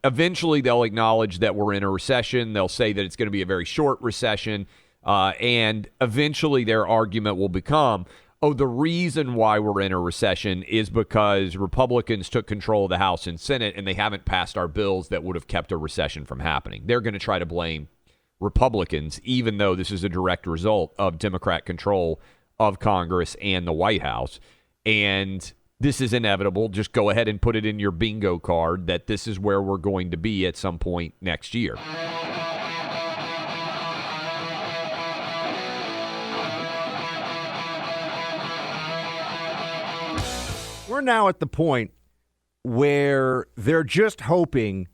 eventually they'll acknowledge that we're in a recession. They'll say that it's going to be a very short recession. And eventually their argument will become, the reason why we're in a recession is because Republicans took control of the House and Senate, and they haven't passed our bills that would have kept a recession from happening. They're going to try to blame Republicans, even though this is a direct result of Democrat control of Congress and the White House. And this is inevitable. Just go ahead and put it in your bingo card that this is where we're going to be at some point next year. We're now at the point where they're just hoping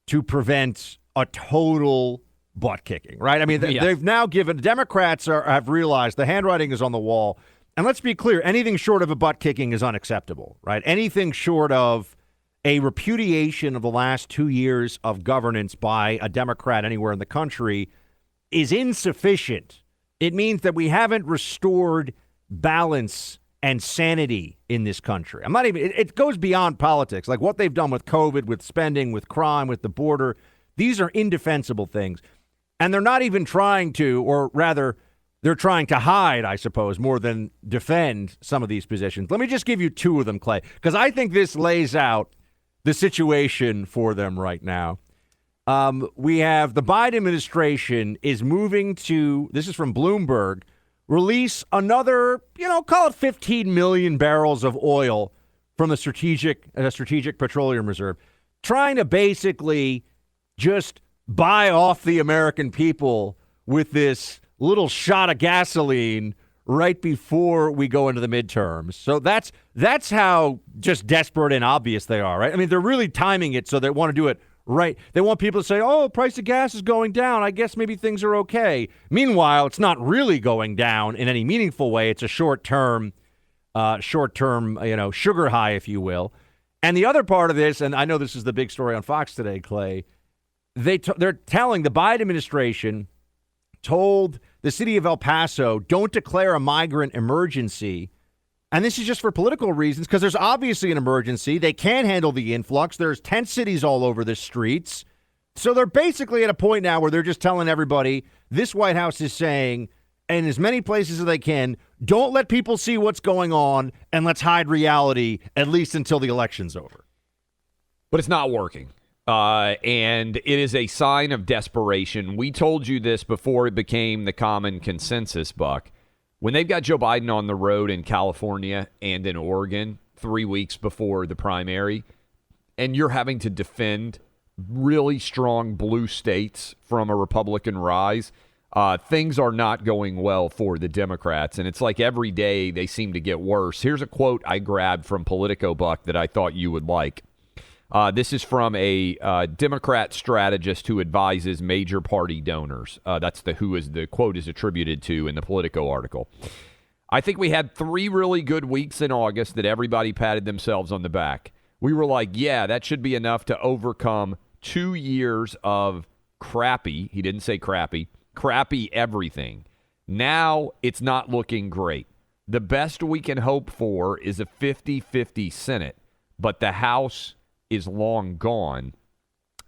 to prevent a total butt kicking, right? I mean, they've now given, Democrats have realized the handwriting is on the wall. And let's be clear, anything short of a butt kicking is unacceptable, right? Anything short of a repudiation of the last 2 years of governance by a Democrat anywhere in the country is insufficient. It means that we haven't restored balance and sanity in this country. It goes beyond politics. Like what they've done with COVID, with spending, with crime, with the border. These are indefensible things. And they're not even trying to, or rather, they're trying to hide, I suppose, more than defend some of these positions. Let me just give you two of them, Clay, because I think this lays out the situation for them right now. We have the Biden administration is moving to, this is from Bloomberg, release another, call it 15 million barrels of oil from the Strategic Petroleum Reserve, trying to basically just buy off the American people with this little shot of gasoline right before we go into the midterms. So that's how just desperate and obvious they are, right? I mean, they're really timing it so they want to do it right. They want people to say, price of gas is going down. I guess maybe things are okay. Meanwhile, it's not really going down in any meaningful way. It's a short-term, sugar high, if you will. And the other part of this, and I know this is the big story on Fox today, Clay, they're telling the Biden administration told the city of El Paso, don't declare a migrant emergency. And this is just for political reasons, because there's obviously an emergency. They can't handle the influx. There's tent cities all over the streets. So they're basically at a point now where they're just telling everybody, this White House is saying, in as many places as they can, don't let people see what's going on, and let's hide reality, at least until the election's over. But it's not working. And it is a sign of desperation. We told you this before it became the common consensus, Buck. When they've got Joe Biden on the road in California and in Oregon 3 weeks before the primary, and you're having to defend really strong blue states from a Republican rise, things are not going well for the Democrats. And it's like every day they seem to get worse. Here's a quote I grabbed from Politico, Buck, that I thought you would like. This is from a Democrat strategist who advises major party donors. That's who is the quote is attributed to in the Politico article. I think we had 3 really good weeks in August that everybody patted themselves on the back. We were like, yeah, that should be enough to overcome 2 years of crappy. He didn't say crappy everything. Now it's not looking great. The best we can hope for is a 50-50 Senate, but the House is long gone.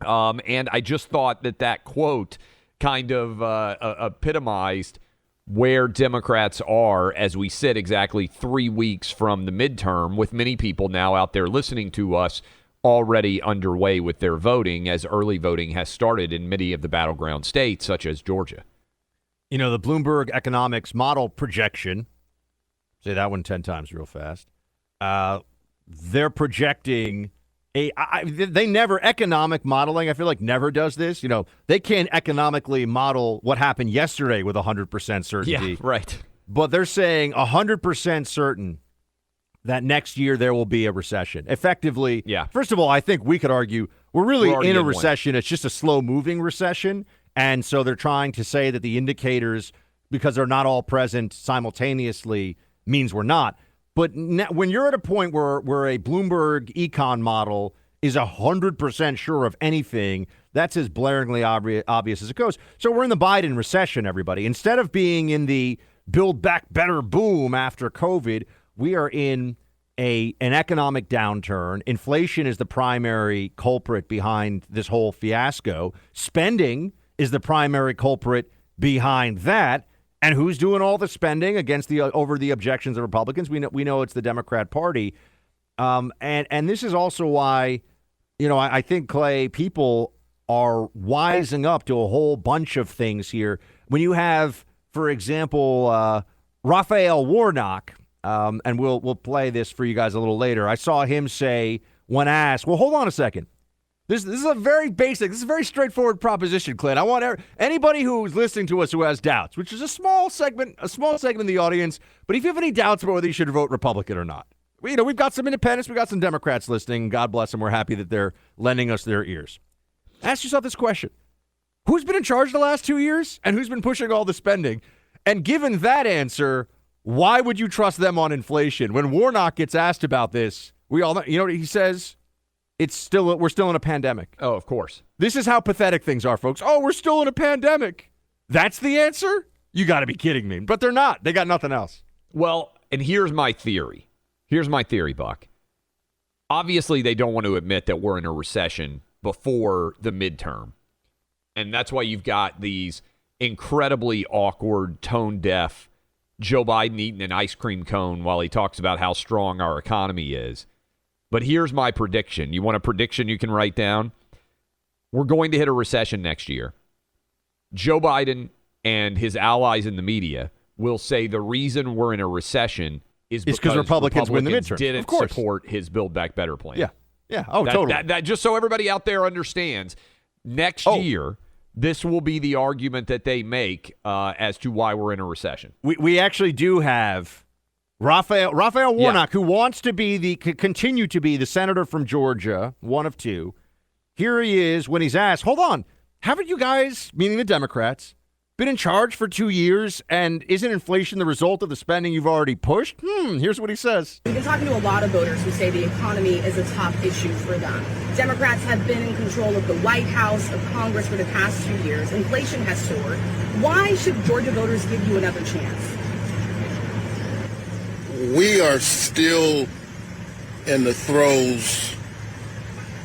And I just thought that quote kind of epitomized where Democrats are as we sit exactly 3 weeks from the midterm, with many people now out there listening to us already underway with their voting, as early voting has started in many of the battleground states, such as Georgia. The Bloomberg economics model projection, say that one 10 times real fast, they're projecting they never, economic modeling, I feel like never does this. They can't economically model what happened yesterday with 100% certainty. Yeah, right. But they're saying 100% certain that next year there will be a recession. Effectively, yeah. First of all, I think we could argue we're really in a recession. It's just a slow-moving recession. And so they're trying to say that the indicators, because they're not all present simultaneously, means we're not. But when you're at a point where a Bloomberg econ model is 100% sure of anything, that's as blaringly obvious as it goes. So we're in the Biden recession, everybody. Instead of being in the build back better boom after COVID, we are in an economic downturn. Inflation is the primary culprit behind this whole fiasco. Spending is the primary culprit behind that. And who's doing all the spending against over the objections of Republicans? We know it's the Democrat Party. And this is also why, I think, Clay, people are wising up to a whole bunch of things here. When you have, for example, Raphael Warnock, and we'll play this for you guys a little later. I saw him say, when asked, well, hold on a second. This is a very basic, this is a very straightforward proposition, Clint. I want anybody who's listening to us who has doubts, which is a small segment of the audience, but if you have any doubts about whether you should vote Republican or not, we've got some independents, we've got some Democrats listening. God bless them. We're happy that they're lending us their ears. Ask yourself this question. Who's been in charge the last 2 years, and who's been pushing all the spending? And given that answer, why would you trust them on inflation? When Warnock gets asked about this, we all know, what he says? We're still in a pandemic. Oh, of course. This is how pathetic things are, folks. Oh, we're still in a pandemic. That's the answer? You got to be kidding me. But they're not. They got nothing else. Well, and here's my theory. Buck. Obviously, they don't want to admit that we're in a recession before the midterm. And that's why you've got these incredibly awkward, tone-deaf Joe Biden eating an ice cream cone while he talks about how strong our economy is. But here's my prediction. You want a prediction you can write down? We're going to hit a recession next year. Joe Biden and his allies in the media will say the reason we're in a recession is because Republicans win the midterm. Didn't support his Build Back Better plan. Yeah. Oh, totally. That just so everybody out there understands, next year, this will be the argument that they make as to why we're in a recession. We actually do have Raphael Warnock, who wants to continue to be the senator from Georgia, one of two. Here he is when he's asked, hold on, haven't you guys, meaning the Democrats, been in charge for 2 years, and isn't inflation the result of the spending you've already pushed? Here's what he says. We've been talking to a lot of voters who say the economy is a top issue for them. Democrats have been in control of the White House, of Congress for the past 2 years. Inflation has soared. Why should Georgia voters give you another chance? We are still in the throes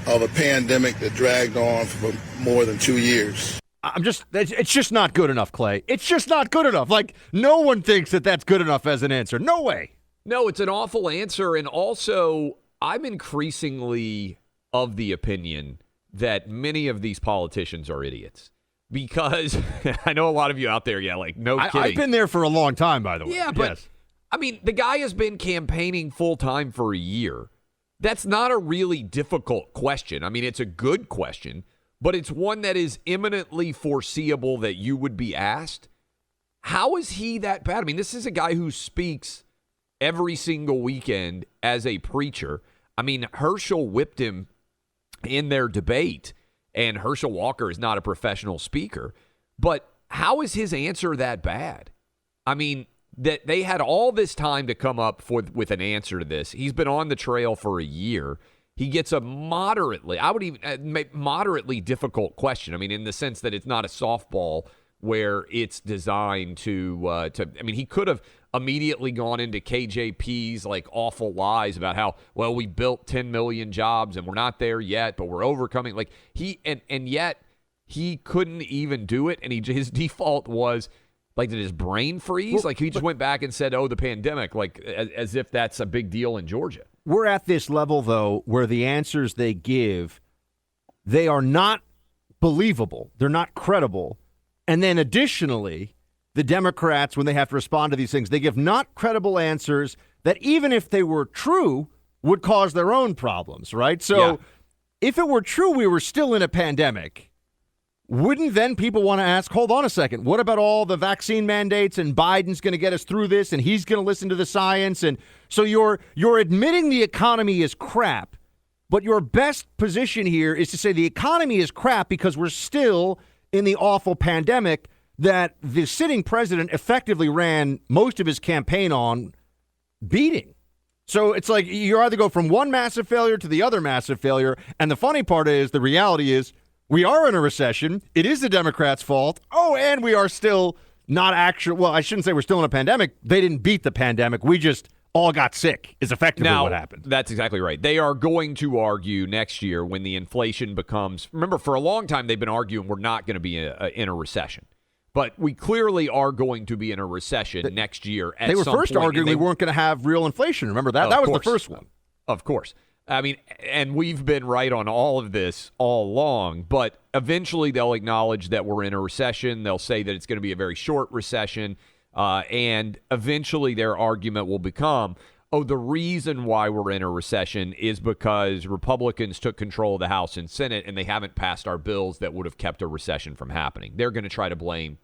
of a pandemic that dragged on for more than 2 years. It's just not good enough, Clay. It's just not good enough. Like, no one thinks that that's good enough as an answer. No way. No, it's an awful answer. And also, I'm increasingly of the opinion that many of these politicians are idiots. Because I know a lot of you out there, no kidding. I've been there for a long time, by the way. Yeah, but, yes. I mean, the guy has been campaigning full-time for a year. That's not a really difficult question. I mean, it's a good question. But it's one that is imminently foreseeable that you would be asked. How is he that bad? I mean, this is a guy who speaks every single weekend as a preacher. I mean, Herschel whipped him in their debate, and Herschel Walker is not a professional speaker. But how is his answer that bad? I mean, that they had all this time to come up with an answer to this. He's been on the trail for a year. He gets a moderately difficult question. I mean, in the sense that it's not a softball where it's designed to. I mean, he could have immediately gone into KJP's awful lies about how we built 10 million jobs and we're not there yet, but we're overcoming. And yet he couldn't even do it. And his default was did his brain freeze? He just went back and said, "Oh, the pandemic," as if that's a big deal in Georgia. We're at this level, though, where the answers they give, they are not believable. They're not credible. And then additionally, the Democrats, when they have to respond to these things, they give not credible answers that even if they were true, would cause their own problems, right? So if it were true we were still in a pandemic, wouldn't then people want to ask, hold on a second, what about all the vaccine mandates and Biden's going to get us through this and he's going to listen to the science? And so you're admitting the economy is crap, but your best position here is to say the economy is crap because we're still in the awful pandemic that the sitting president effectively ran most of his campaign on beating. So it's like you either go from one massive failure to the other massive failure. And the funny part is, the reality is, we are in a recession. It is the Democrats' fault. Oh, and we are still not actually, well, I shouldn't say we're still in a pandemic. They didn't beat the pandemic. We just all got sick is effectively now, what happened. That's exactly right. They are going to argue next year when the inflation becomes – remember, for a long time they've been arguing we're not going to be in a recession. But we clearly are going to be in a recession next year at some point. They were first arguing we weren't going to have real inflation. Remember that? That was the first one. Of course. I mean, and we've been right on all of this all along, but eventually they'll acknowledge that we're in a recession. They'll say that it's going to be a very short recession, and eventually their argument will become, oh, the reason why we're in a recession is because Republicans took control of the House and Senate, and they haven't passed our bills that would have kept a recession from happening. They're going to try to blame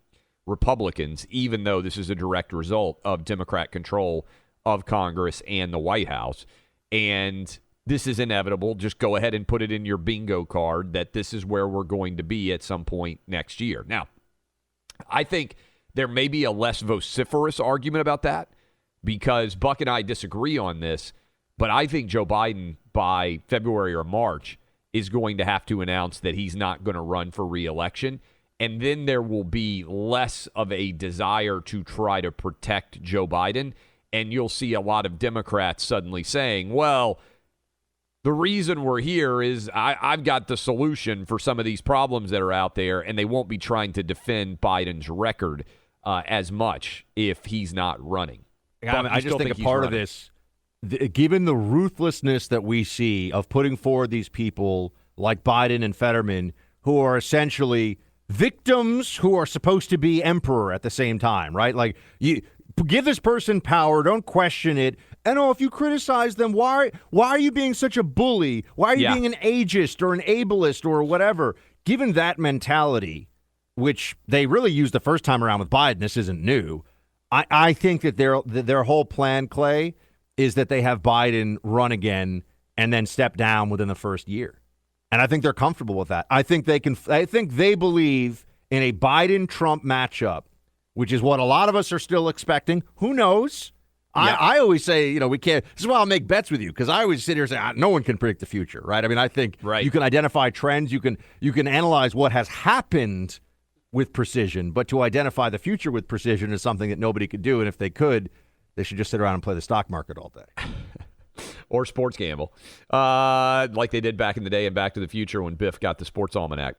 Republicans, even though this is a direct result of Democrat control of Congress and the White House. And this is inevitable. Just go ahead and put it in your bingo card that this is where we're going to be at some point next year. Now, I think there may be a less vociferous argument about that because Buck and I disagree on this, but I think Joe Biden by February or March is going to have to announce that he's not going to run for re-election, and then there will be less of a desire to try to protect Joe Biden, and you'll see a lot of Democrats suddenly saying, well, the reason we're here is I've got the solution for some of these problems that are out there, and they won't be trying to defend Biden's record as much if he's not running. I just think a part of this, given the ruthlessness that we see of putting forward these people like Biden and Fetterman, who are essentially victims who are supposed to be emperor at the same time, right? Like, you give this person power, don't question it. And if you criticize them, why are you being such a bully? Why are you being an ageist or an ableist or whatever? Given that mentality, which they really used the first time around with Biden, this isn't new. I think that their whole plan, Clay, is that they have Biden run again and then step down within the first year. And I think they're comfortable with that. I think they believe in a Biden-Trump matchup, which is what a lot of us are still expecting. Who knows? Yeah. I always say, we can't. This is why I'll make bets with you, because I always sit here and say, no one can predict the future, right? I mean, I think you can identify trends. You can analyze what has happened with precision, but to identify the future with precision is something that nobody could do. And if they could, they should just sit around and play the stock market all day. Or sports gamble, like they did back in the day in Back to the Future when Biff got the sports almanac.